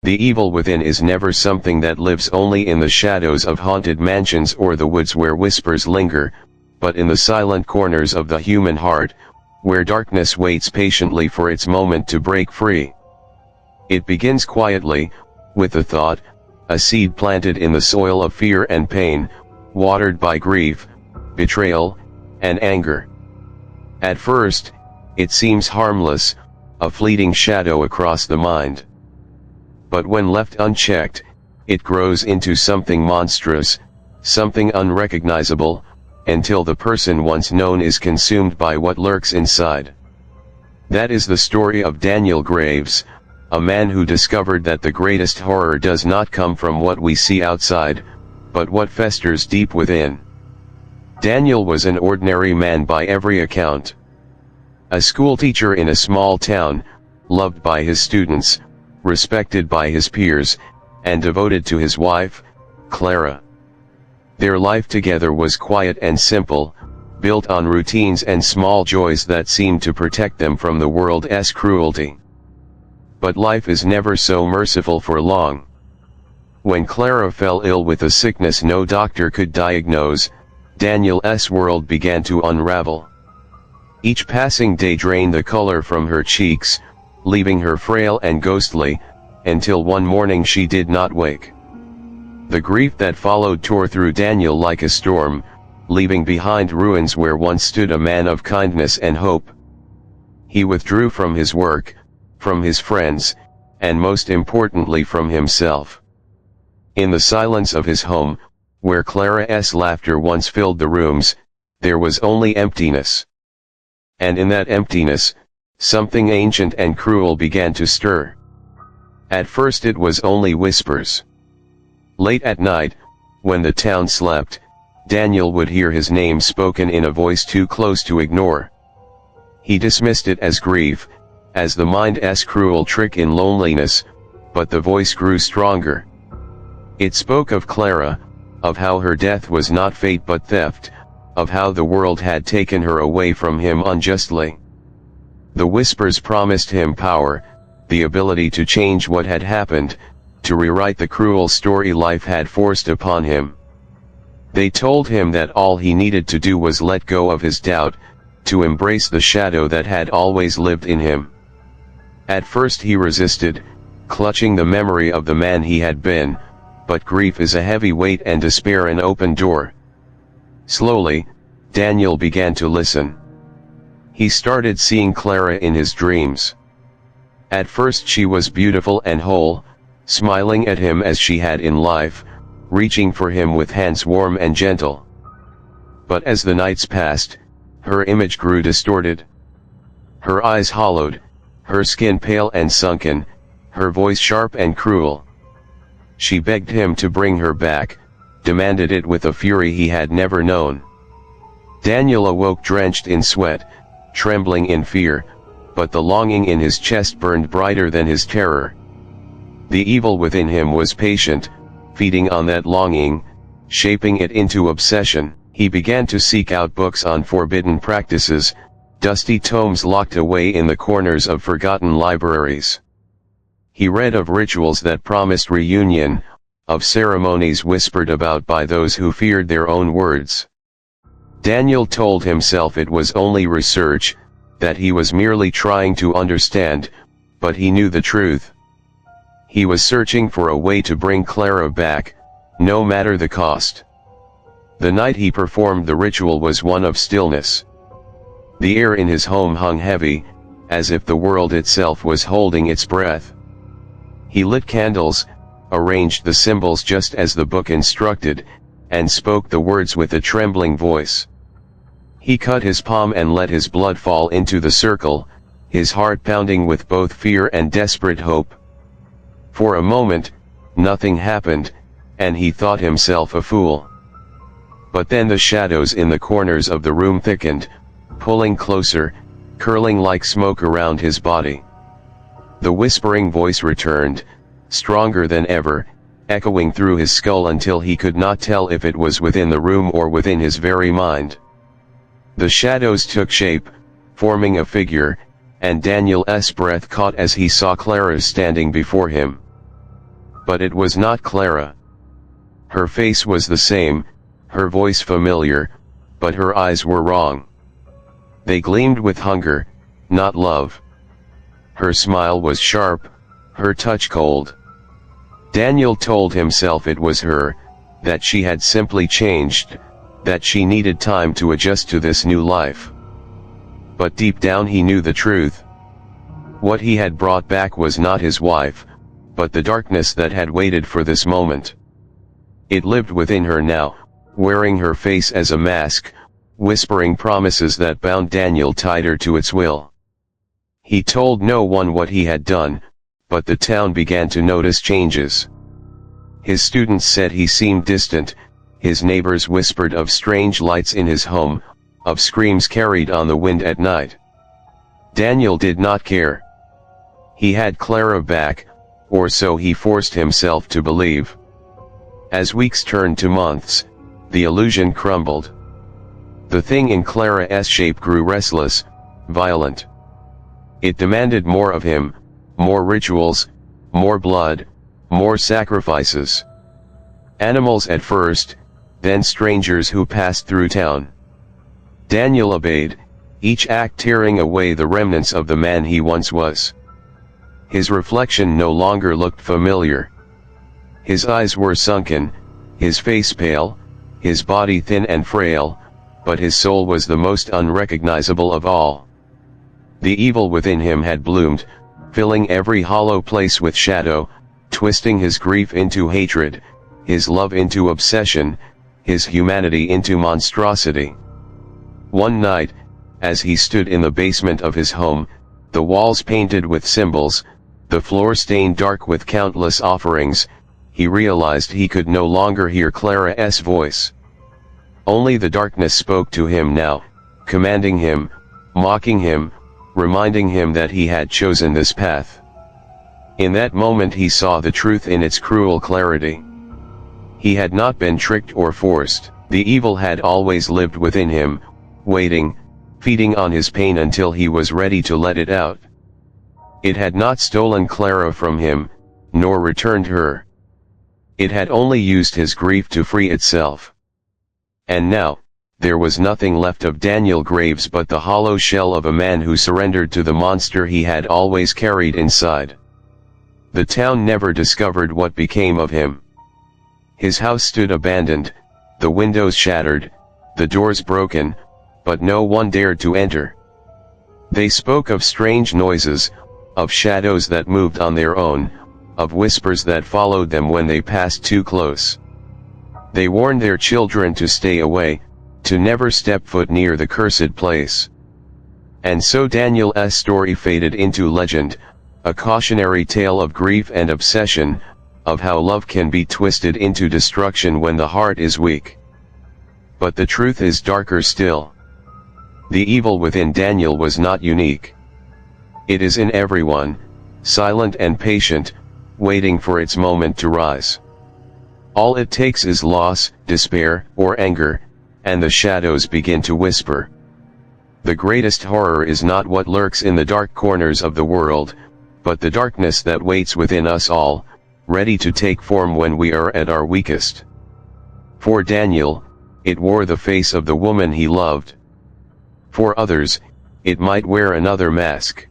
The evil within is never something that lives only in the shadows of haunted mansions or the woods where whispers linger, but in the silent corners of the human heart, where darkness waits patiently for its moment to break free. It begins quietly, with a thought, a seed planted in the soil of fear and pain, watered by grief, betrayal, and anger. At first, it seems harmless, a fleeting shadow across the mind. But when left unchecked, it grows into something monstrous, something unrecognizable, until the person once known is consumed by what lurks inside. That is the story of Daniel Graves, a man who discovered that the greatest horror does not come from what we see outside, but what festers deep within. Daniel was an ordinary man by every account. A schoolteacher in a small town, loved by his students, respected by his peers, and devoted to his wife, Clara. Their life together was quiet and simple, built on routines and small joys that seemed to protect them from the world's cruelty. But life is never so merciful for long. When Clara fell ill with a sickness no doctor could diagnose, Daniel's world began to unravel. Each passing day drained the color from her cheeks, leaving her frail and ghostly, until one morning she did not wake. The grief that followed tore through Daniel like a storm, leaving behind ruins where once stood a man of kindness and hope. He withdrew from his work, from his friends, and most importantly from himself. In the silence of his home, where Clara's laughter once filled the rooms, there was only emptiness. And in that emptiness, something ancient and cruel began to stir. At first it was only whispers. Late at night, when the town slept, Daniel would hear his name spoken in a voice too close to ignore. He dismissed it as grief, as the mind's cruel trick in loneliness, but the voice grew stronger. It spoke of Clara, of how her death was not fate but theft, of how the world had taken her away from him unjustly. The whispers promised him power, the ability to change what had happened, to rewrite the cruel story life had forced upon him. They told him that all he needed to do was let go of his doubt, to embrace the shadow that had always lived in him. At first he resisted, clutching the memory of the man he had been, but grief is a heavy weight and despair an open door. Slowly, Daniel began to listen. He started seeing Clara in his dreams. At first she was beautiful and whole, smiling at him as she had in life, reaching for him with hands warm and gentle. But as the nights passed, her image grew distorted. Her eyes hollowed, her skin pale and sunken, her voice sharp and cruel. She begged him to bring her back, demanded it with a fury he had never known. Daniel awoke drenched in sweat, trembling in fear, but the longing in his chest burned brighter than his terror. The evil within him was patient, feeding on that longing, shaping it into obsession. He began to seek out books on forbidden practices, dusty tomes locked away in the corners of forgotten libraries. He read of rituals that promised reunion, of ceremonies whispered about by those who feared their own words. Daniel told himself it was only research, that he was merely trying to understand, but he knew the truth. He was searching for a way to bring Clara back, no matter the cost. The night he performed the ritual was one of stillness. The air in his home hung heavy, as if the world itself was holding its breath. He lit candles, arranged the symbols just as the book instructed, and spoke the words with a trembling voice. He cut his palm and let his blood fall into the circle, his heart pounding with both fear and desperate hope. For a moment, nothing happened, and he thought himself a fool. But then the shadows in the corners of the room thickened, pulling closer, curling like smoke around his body. The whispering voice returned, stronger than ever, echoing through his skull until he could not tell if it was within the room or within his very mind. The shadows took shape, forming a figure, and Daniel's breath caught as he saw Clara standing before him. But it was not Clara. Her face was the same, her voice familiar, but her eyes were wrong. They gleamed with hunger, not love. Her smile was sharp, her touch cold. Daniel told himself it was her, that she had simply changed, that she needed time to adjust to this new life. But deep down he knew the truth. What he had brought back was not his wife, but the darkness that had waited for this moment. It lived within her now, wearing her face as a mask, whispering promises that bound Daniel tighter to its will. He told no one what he had done, but the town began to notice changes. His students said he seemed distant, his neighbors whispered of strange lights in his home, of screams carried on the wind at night. Daniel did not care. He had Clara back, or so he forced himself to believe. As weeks turned to months, the illusion crumbled. The thing in Clara's shape grew restless, violent. It demanded more of him, more rituals, more blood, more sacrifices. Animals at first, then strangers who passed through town. Daniel obeyed, each act tearing away the remnants of the man he once was. His reflection no longer looked familiar. His eyes were sunken, his face pale, his body thin and frail, but his soul was the most unrecognizable of all. The evil within him had bloomed, filling every hollow place with shadow, twisting his grief into hatred, his love into obsession, his humanity into monstrosity. One night, as he stood in the basement of his home, the walls painted with symbols, the floor stained dark with countless offerings, he realized he could no longer hear Clara's voice. Only the darkness spoke to him now, commanding him, mocking him, reminding him that he had chosen this path. In that moment he saw the truth in its cruel clarity. He had not been tricked or forced. The evil had always lived within him, waiting, feeding on his pain until he was ready to let it out. It had not stolen Clara from him, nor returned her. It had only used his grief to free itself. And now, there was nothing left of Daniel Graves but the hollow shell of a man who surrendered to the monster he had always carried inside. The town never discovered what became of him. His house stood abandoned, the windows shattered, the doors broken, but no one dared to enter. They spoke of strange noises, of shadows that moved on their own, of whispers that followed them when they passed too close. They warned their children to stay away, to never step foot near the cursed place. And so Daniel's story faded into legend, a cautionary tale of grief and obsession, of how love can be twisted into destruction when the heart is weak. But the truth is darker still. The evil within Daniel was not unique. It is in everyone, silent and patient, waiting for its moment to rise. All it takes is loss, despair, or anger, and the shadows begin to whisper. The greatest horror is not what lurks in the dark corners of the world, but the darkness that waits within us all, ready to take form when we are at our weakest. For Daniel, it wore the face of the woman he loved. For others, it might wear another mask.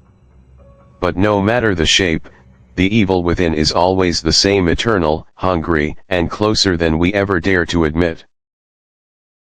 But no matter the shape, the evil within is always the same, eternal, hungry, and closer than we ever dare to admit.